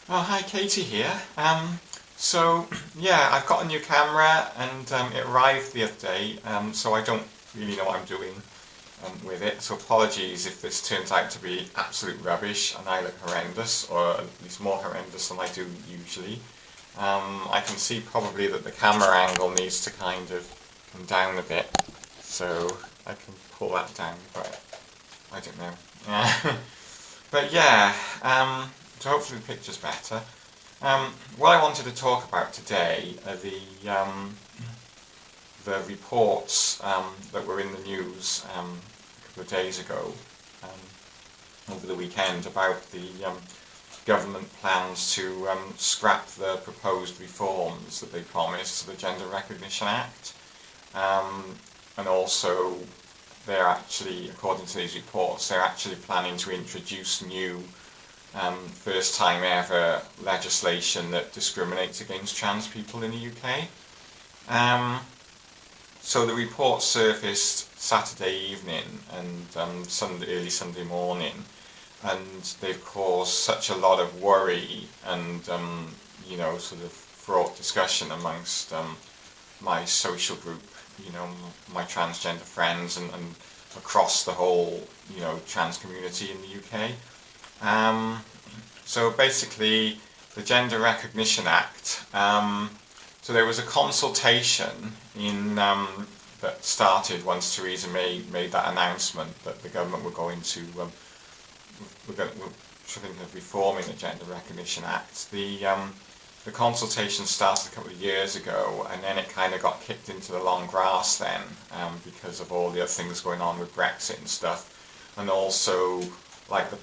Oh, hi, Katie here. Yeah, I've got a new camera and it arrived the other day, so I don't really know what I'm doing with it. So apologies if this turns out to be absolute rubbish and I look horrendous, or at least more horrendous than I do usually. I can see probably that the camera angle needs to kind of come down a bit, so I can pull that down, but I don't know. But yeah, so hopefully the picture's better. What I wanted to talk about today are the reports that were in the news a couple of days ago, over the weekend, about the government plans to scrap the proposed reforms that they promised to the Gender Recognition Act, and also they're actually, according to these reports, they're actually planning to introduce new first time ever legislation that discriminates against trans people in the UK. So the report surfaced Saturday evening and early Sunday morning, and they've caused such a lot of worry and sort of fraught discussion amongst my social group, my transgender friends, and across the whole trans community in the UK. So basically, the Gender Recognition Act. So there was a consultation that started once Theresa May made that announcement that the government were going to thinking of reforming the Gender Recognition Act. The consultation started a couple of years ago, and then it kind of got kicked into the long grass then, because of all the other things going on with Brexit and stuff, and also like the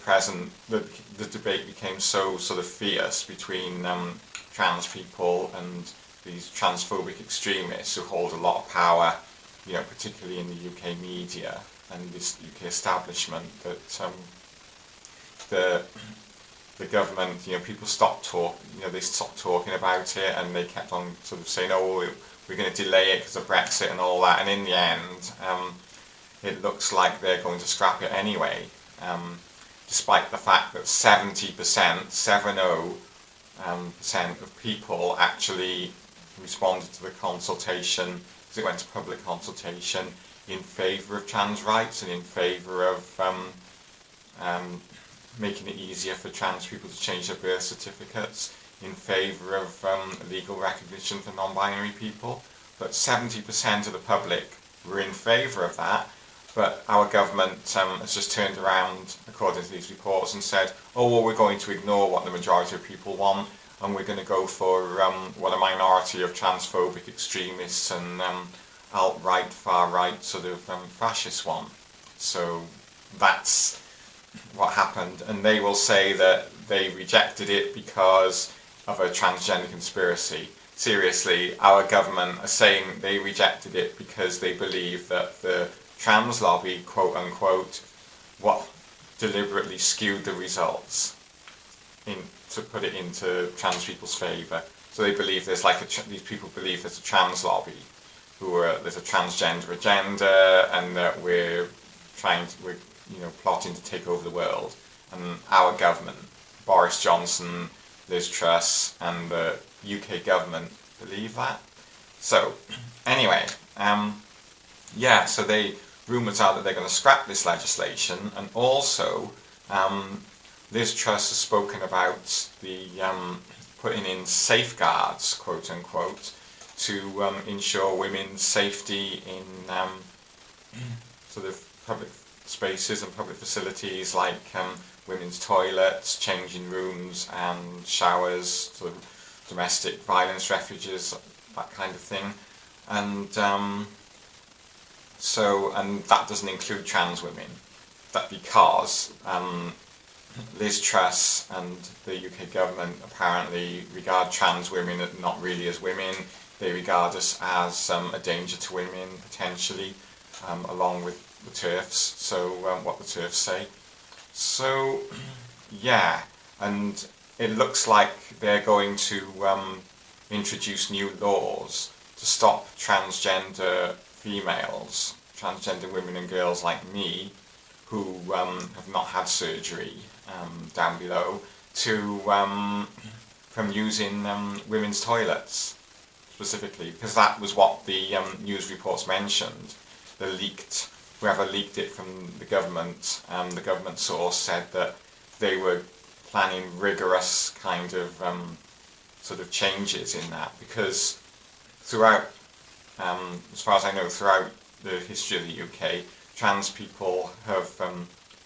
debate became so sort of fierce between trans people and these transphobic extremists who hold a lot of power, particularly in the UK media and this UK establishment, that the government, people stopped they stopped talking about it, and they kept on sort of saying, oh, we're going to delay it because of Brexit and all that, and in the end, it looks like they're going to scrap it anyway, despite the fact that 70%, 70% of people actually responded to the consultation, because it went to public consultation, in favour of trans rights and in favour of making it easier for trans people to change their birth certificates, in favour of legal recognition for non-binary people. But 70% of the public were in favour of that, but our government has just turned around, according to these reports, and said, oh, well, we're going to ignore what the majority of people want, and we're going to go for what a minority of transphobic extremists and alt-right, far-right sort of fascists want. So that's what happened, and they will say that they rejected it because of a transgender conspiracy. Seriously, our government are saying they rejected it because they believe that the trans lobby, quote unquote, deliberately skewed the results to put it into trans people's favour. So they believe there's these people believe there's a trans lobby, there's a transgender agenda, and that we're plotting to take over the world. And our government, Boris Johnson, Liz Truss, and the UK government believe that. So, anyway, so rumours are that they're going to scrap this legislation, and also Liz Truss has spoken about the putting in safeguards, quote unquote, to ensure women's safety in sort of public spaces and public facilities, like women's toilets, changing rooms and showers, sort of domestic violence refuges, that kind of thing. And and that doesn't include trans women. That because Liz Truss and the UK government apparently regard trans women not really as women. They regard us as a danger to women, potentially, along with the TERFs, so what the TERFs say. So, yeah, and it looks like they're going to introduce new laws to stop transgender females, transgender women and girls like me, who have not had surgery down below, to from using women's toilets specifically, because that was what the news reports mentioned. Whoever leaked it from the government source said that they were planning rigorous kind of sort of changes in that, because throughout, as far as I know, throughout the history of the UK, trans people have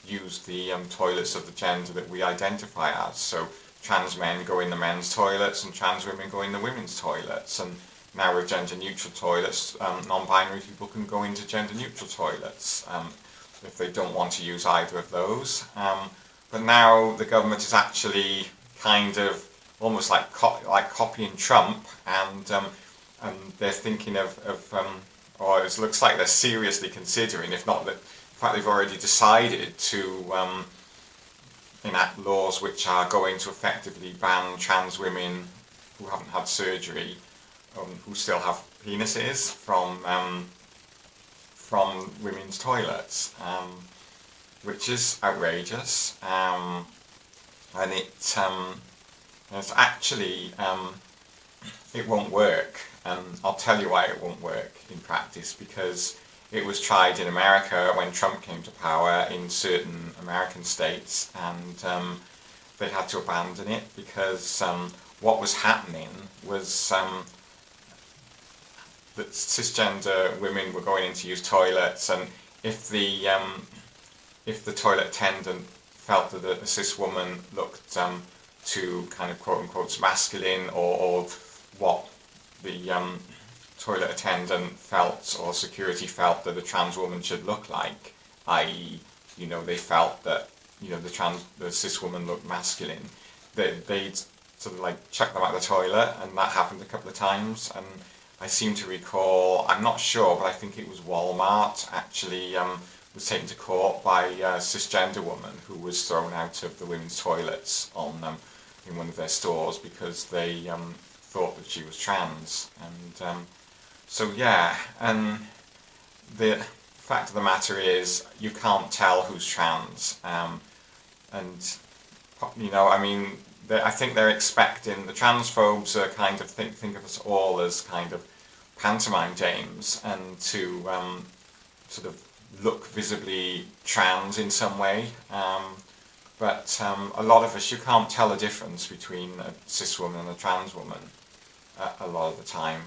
used the toilets of the gender that we identify as. So trans men go in the men's toilets and trans women go in the women's toilets. And now with gender neutral toilets, non-binary people can go into gender neutral toilets if they don't want to use either of those. But now the government is actually kind of almost like copying Trump, and they're thinking or it looks like they're seriously considering, if not that, in fact they've already decided to enact laws which are going to effectively ban trans women who haven't had surgery, who still have penises, from women's toilets, which is outrageous, and it's actually it won't work, and I'll tell you why it won't work in practice, because it was tried in America when Trump came to power in certain American states, and they had to abandon it because what was happening was that cisgender women were going in to use toilets, and if the toilet attendant felt that a cis woman looked too kind of quote unquote masculine, or what the toilet attendant felt or security felt that a trans woman should look like, i.e., they felt that the cis woman looked masculine, they'd sort of like chuck them out the toilet, and that happened a couple of times. And I seem to recall, I'm not sure, but I think it was Walmart actually was taken to court by a cisgender woman who was thrown out of the women's toilets in one of their stores because they thought that she was trans. And so yeah, and the fact of the matter is you can't tell who's trans, and I mean, I think they're expecting, the transphobes are kind of think of us all as kind of pantomime dames, and to sort of look visibly trans in some way, but a lot of us, you can't tell the difference between a cis woman and a trans woman a lot of the time.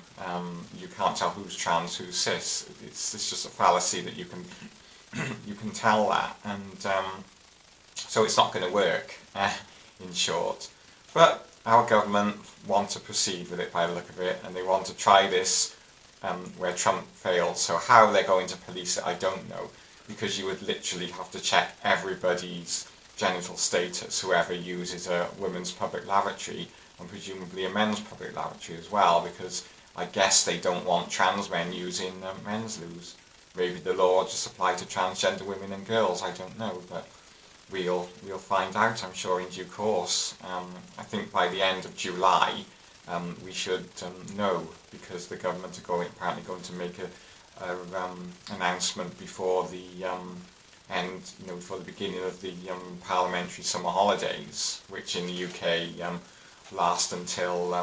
You can't tell who's trans, who's cis. It's just a fallacy that you can tell that, and so it's not going to work, in short. But our government want to proceed with it by the look of it, and they want to try this where Trump failed. So how they're going to police it, I don't know, because you would literally have to check everybody's genital status, whoever uses a women's public lavatory, and presumably a men's public lavatory as well, because I guess they don't want trans men using men's loos. Maybe the law just apply to transgender women and girls, I don't know, but we'll find out, I'm sure, in due course. I think by the end of July we should know, because the government are apparently going to make a announcement before the before the beginning of the parliamentary summer holidays, which in the UK last until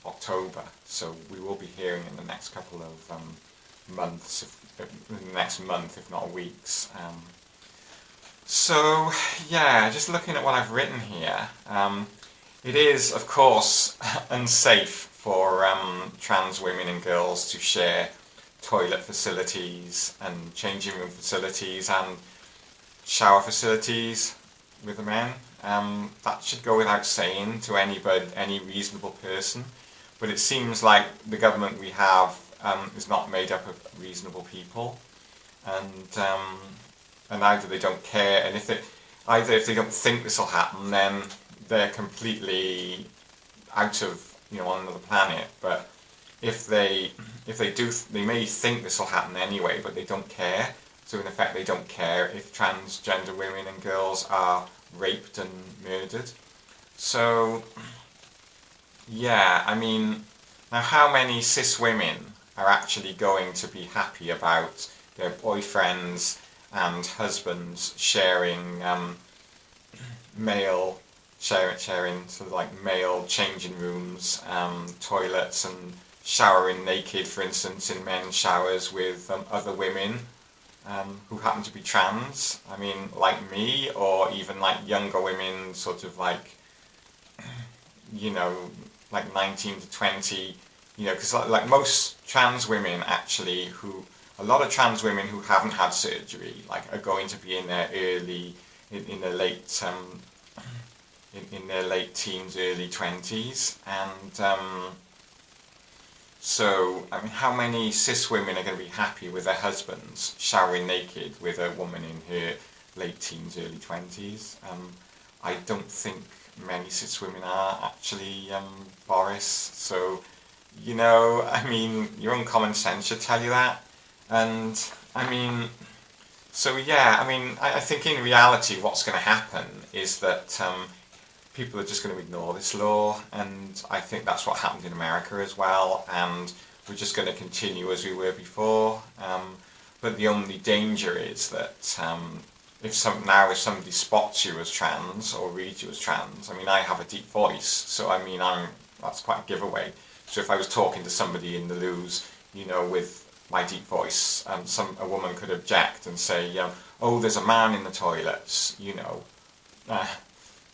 October. So we will be hearing in the next couple of months, in the next month, if not weeks. So yeah, just looking at what I've written here, it is of course unsafe for trans women and girls to share toilet facilities and changing room facilities and shower facilities with the men. That should go without saying to any reasonable person, but it seems like the government we have is not made up of reasonable people, and either they don't care, and if they don't think this will happen, then they're completely out of on another planet. But if they do, they may think this will happen anyway, but they don't care. So in effect, they don't care if transgender women and girls are raped and murdered. So yeah, I mean, now how many cis women are actually going to be happy about their boyfriends and husbands sharing male sharing sort of like male changing rooms, toilets, and showering naked, for instance, in men's showers with other women who happen to be trans. I mean, like me, or even like younger women, sort of like, you know, like 19 to 20, you know, because like most trans women actually a lot of trans women who haven't had surgery, like, are going to be in their in their late, in their late teens, early 20s, and so, I mean, how many cis women are going to be happy with their husbands showering naked with a woman in her late teens, early 20s? I don't think many cis women are actually, Boris. So, you know, I mean, your own common sense should tell you that. And, I mean, so yeah, I mean, I think in reality what's going to happen is that people are just going to ignore this law, and I think that's what happened in America as well, and we're just going to continue as we were before. But the only danger is that if somebody spots you as trans or reads you as trans, I mean, I have a deep voice, so I mean, that's quite a giveaway. So if I was talking to somebody in the loos, you know, with my deep voice, a woman could object and say, oh, there's a man in the toilets, you know.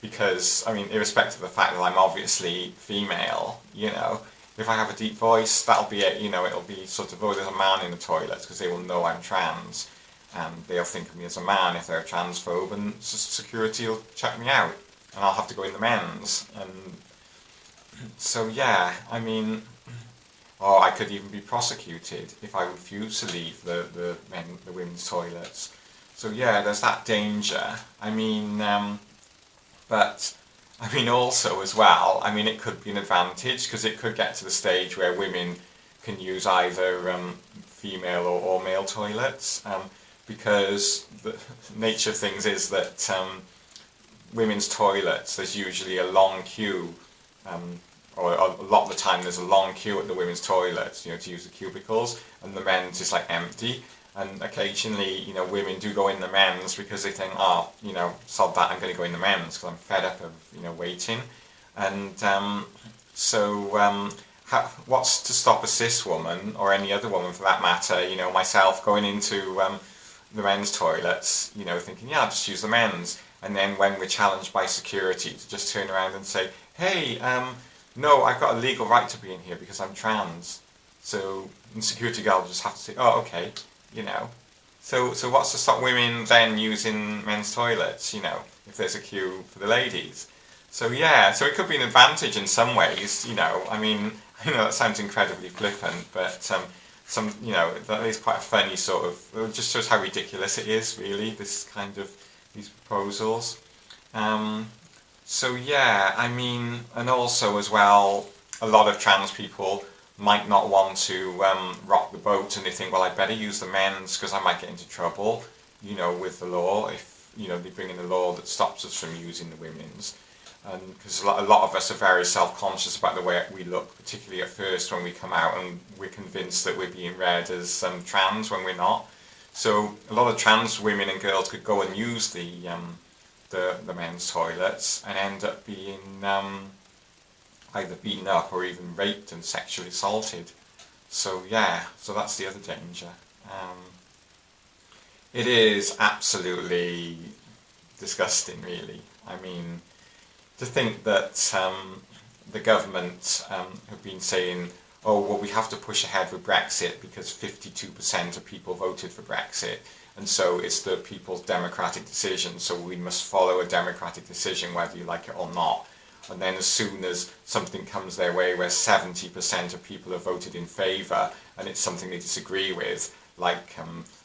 Because, I mean, irrespective of the fact that I'm obviously female, you know, if I have a deep voice, that'll be it, you know, it'll be sort of, oh, there's a man in the toilet, because they will know I'm trans, and they'll think of me as a man if they're a transphobe, and security will check me out, and I'll have to go in the men's, and so yeah, I mean, or I could even be prosecuted if I refuse to leave the women's toilets. So yeah, there's that danger. I mean, but, I mean, also as well, I mean, it could be an advantage, because it could get to the stage where women can use either female or male toilets, because the nature of things is that women's toilets, there's usually a long queue, or a lot of the time there's a long queue at the women's toilets, you know, to use the cubicles, and the men's is like empty. And occasionally, you know, women do go in the men's because they think, oh, you know, sod that, I'm going to go in the men's because I'm fed up of, you know, waiting. And what's to stop a cis woman, or any other woman for that matter, you know, myself, going into the men's toilets, you know, thinking, yeah, I'll just use the men's. And then when we're challenged by security, to just turn around and say, hey, no, I've got a legal right to be in here because I'm trans. So the security guard will just have to say, oh, okay. You know, so what's to stop women then using men's toilets, you know, if there's a queue for the ladies? So yeah, so it could be an advantage in some ways, you know. I mean, I know that sounds incredibly flippant, but you know, that is quite a funny sort of, it just shows how ridiculous it is, really, this kind of, these proposals. So yeah, I mean, and also as well, a lot of trans people might not want to rock the boat, and they think, well, I'd better use the men's because I might get into trouble, you know, with the law, if, you know, they bring in a law that stops us from using the women's. And because a lot of us are very self-conscious about the way we look, particularly at first when we come out, and we're convinced that we're being read as trans when we're not. So a lot of trans women and girls could go and use the men's toilets and end up being either beaten up or even raped and sexually assaulted. So yeah, so that's the other danger. It is absolutely disgusting, really. I mean, to think that the government have been saying, oh, well, we have to push ahead with Brexit because 52% of people voted for Brexit, and so it's the people's democratic decision, so we must follow a democratic decision whether you like it or not. And then as soon as something comes their way where 70% of people have voted in favour, and it's something they disagree with, like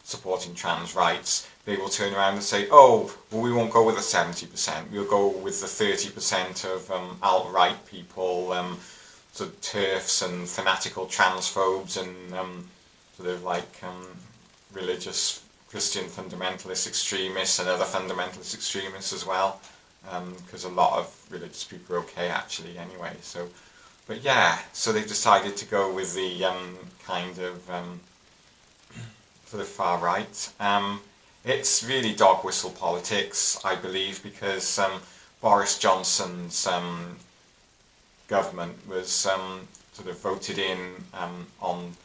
supporting trans rights, they will turn around and say, oh, well, we won't go with the 70%, we'll go with the 30% of alt-right people, sort of TERFs and fanatical transphobes and sort of like religious Christian fundamentalist extremists and other fundamentalist extremists as well. Because a lot of religious people are okay actually anyway. So, but yeah, so they've decided to go with the kind of sort of far right. It's really dog whistle politics, I believe, because Boris Johnson's government was sort of voted in on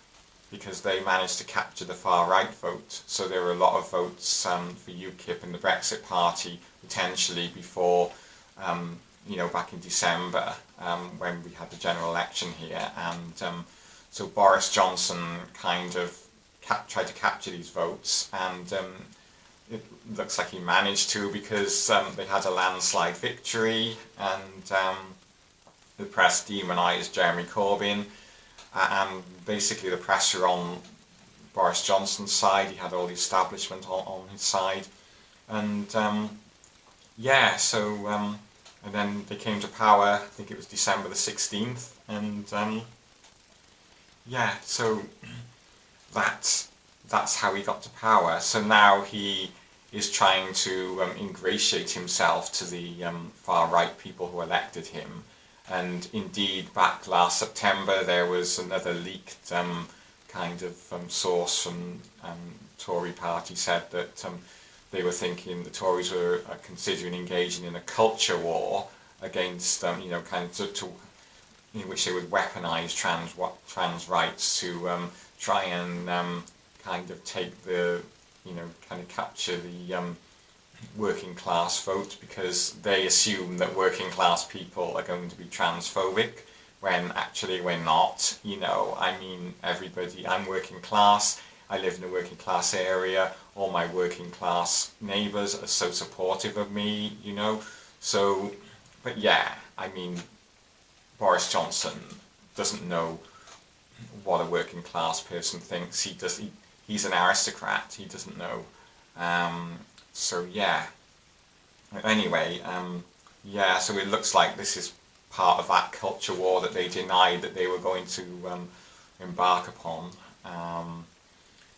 because they managed to capture the far right vote. So there were a lot of votes for UKIP and the Brexit Party potentially before, back in December when we had the general election here. And so Boris Johnson kind of tried to capture these votes, and it looks like he managed to, because they had a landslide victory, and the press demonised Jeremy Corbyn, and basically the pressure on Boris Johnson's side. He had all the establishment on his side, and and then they came to power. I think it was December the 16th, and so that's how he got to power. So now he is trying to ingratiate himself to the far right people who elected him. And indeed, back last September, there was another leaked source from Tory party said that they were thinking the Tories were considering engaging in a culture war against in which they would weaponise trans rights to try and take the capture the working class vote, because they assume that working class people are going to be transphobic, when actually we're not. Everybody, I'm working class, I live in a working class area, all my working class neighbours are so supportive of me, so, but Boris Johnson doesn't know what a working class person thinks. He's an aristocrat, he doesn't know. So it looks like this is part of that culture war that they denied that they were going to embark upon.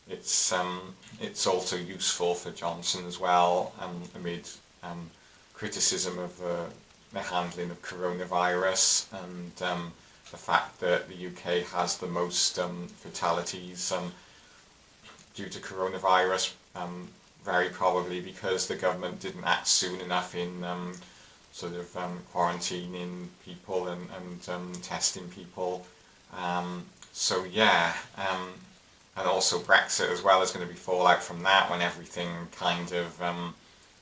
It's also useful for Johnson as well, amid criticism of the handling of coronavirus, and the fact that the UK has the most fatalities due to coronavirus, very probably because the government didn't act soon enough in quarantining people and testing people. And also Brexit as well is going to be fallout from that, when everything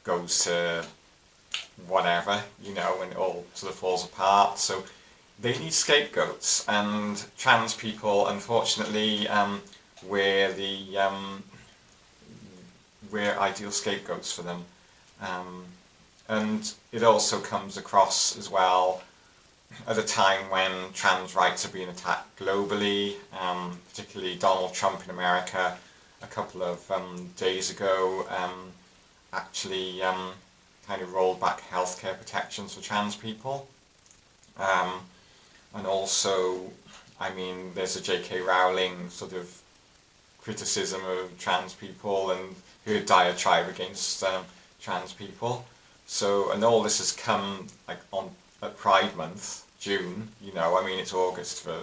goes to whatever, when it all sort of falls apart. So they need scapegoats, and trans people, unfortunately, we're ideal scapegoats for them. And it also comes across as well at a time when trans rights are being attacked globally, particularly Donald Trump in America a couple of days ago actually rolled back healthcare protections for trans people. And also, there's a J.K. Rowling sort of criticism of trans people and her diatribe against trans people. So, and all this has come at Pride Month, June. It's August for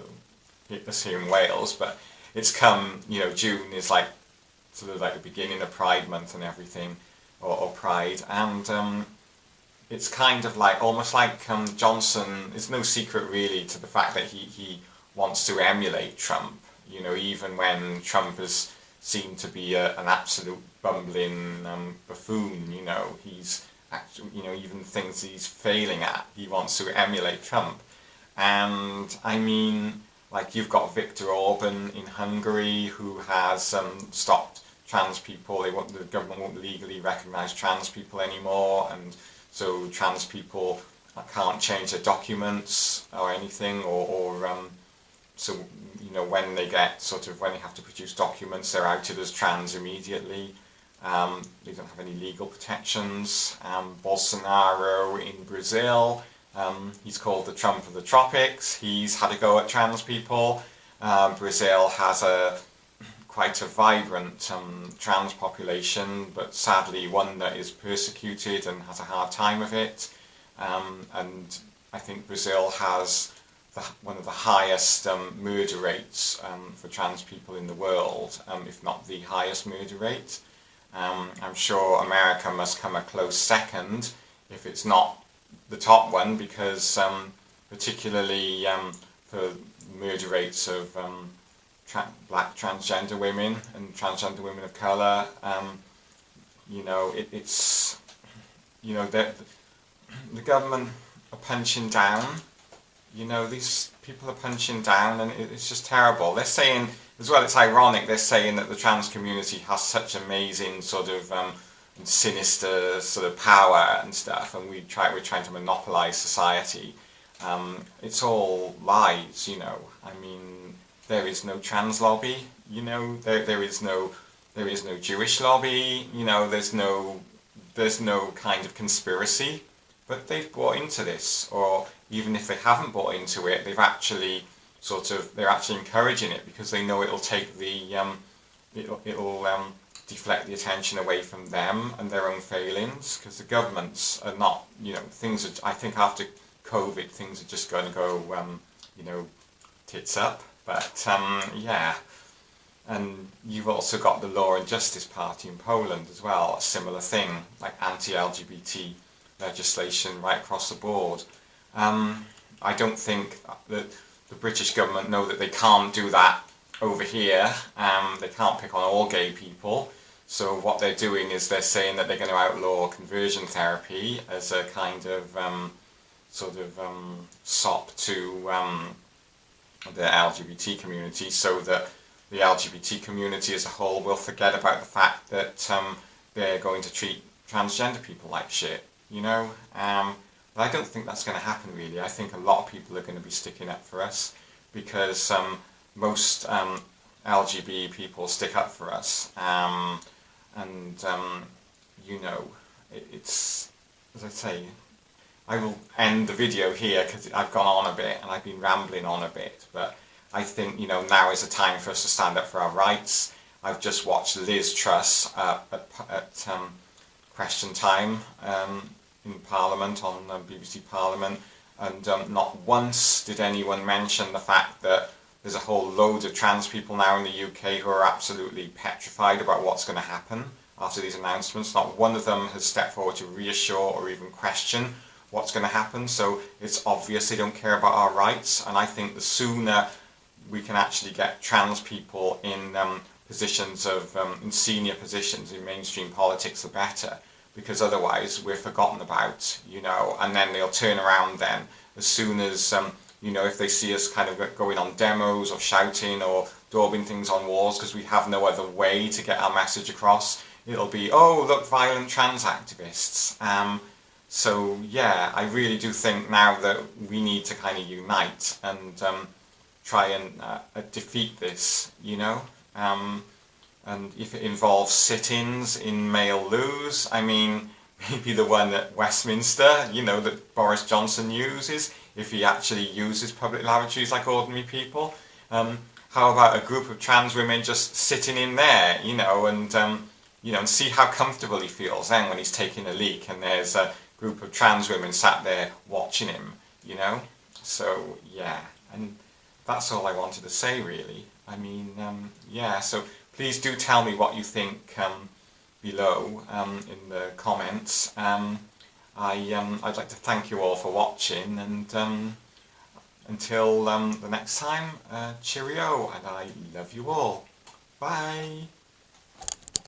us here in Wales, but it's come. June is the beginning of Pride Month and everything, or Pride, and it's almost like Johnson. It's no secret really to the fact that he wants to emulate Trump. Even when Trump is seen to be an absolute bumbling buffoon, he's actually, even things he's failing at, he wants to emulate Trump. And you've got Viktor Orban in Hungary, who has stopped trans people. The government won't legally recognise trans people anymore, and so trans people can't change their documents or anything, so when they when they have to produce documents, they're outed as trans immediately. They don't have any legal protections. Bolsonaro in Brazil, he's called the Trump of the tropics. He's had a go at trans people. Brazil has quite a vibrant trans population, but sadly one that is persecuted and has a hard time of it. And I think Brazil has one of the highest murder rates for trans people in the world, if not the highest murder rate. I'm sure America must come a close second, if it's not the top one because particularly for murder rates of black transgender women and transgender women of colour, you know, it's, you know, the government are punching down. You know, these people are punching down, and it's just terrible. They're saying, as well, it's ironic, they're saying that the trans community has such amazing sort of sinister sort of power and stuff, and we're trying to monopolise society. It's all lies, you know. I mean, there is no trans lobby, you know. There is no Jewish lobby, you know. There's no kind of conspiracy. But they've bought into this, or even if they haven't bought into it, they're actually encouraging it because they know it'll take the it'll deflect the attention away from them and their own failings, because the governments are not, you know, things are, I think after COVID things are just going to go you know, tits up. But yeah, and you've also got the Law and Justice Party in Poland as well, a similar thing, like anti-LGBT legislation right across the board. I don't think that the British government know that they can't do that over here. They can't pick on all gay people. So what they're doing is they're saying that they're going to outlaw conversion therapy as a kind of sop to the LGBT community, so that the LGBT community as a whole will forget about the fact that they're going to treat transgender people like shit. You know, but I don't think that's going to happen really. I think a lot of people are going to be sticking up for us because most LGBT people stick up for us, and you know, it's, as I say, I will end the video here because I've gone on a bit and I've been rambling on a bit, but I think, you know, now is the time for us to stand up for our rights. I've just watched Liz Truss at Question Time in Parliament, on BBC Parliament, and not once did anyone mention the fact that there's a whole load of trans people now in the UK who are absolutely petrified about what's going to happen after these announcements. Not one of them has stepped forward to reassure or even question what's going to happen, so it's obvious they don't care about our rights, and I think the sooner we can actually get trans people in positions of, in senior positions in mainstream politics, the better. Because otherwise we're forgotten about, you know, and then they'll turn around then as soon as, you know, if they see us kind of going on demos or shouting or daubing things on walls because we have no other way to get our message across, it'll be, oh, look, violent trans activists. So yeah, I really do think now that we need to kind of unite and try and defeat this, you know. And if it involves sit-ins in male loos, I mean, maybe the one at Westminster, you know, that Boris Johnson uses, if he actually uses public lavatories like ordinary people. How about a group of trans women just sitting in there, you know, and you know, and see how comfortable he feels then when he's taking a leak and there's a group of trans women sat there watching him, you know. So yeah, and that's all I wanted to say really. I mean, yeah, so please do tell me what you think below in the comments. I'd like to thank you all for watching, and until the next time, cheerio, and I love you all. Bye!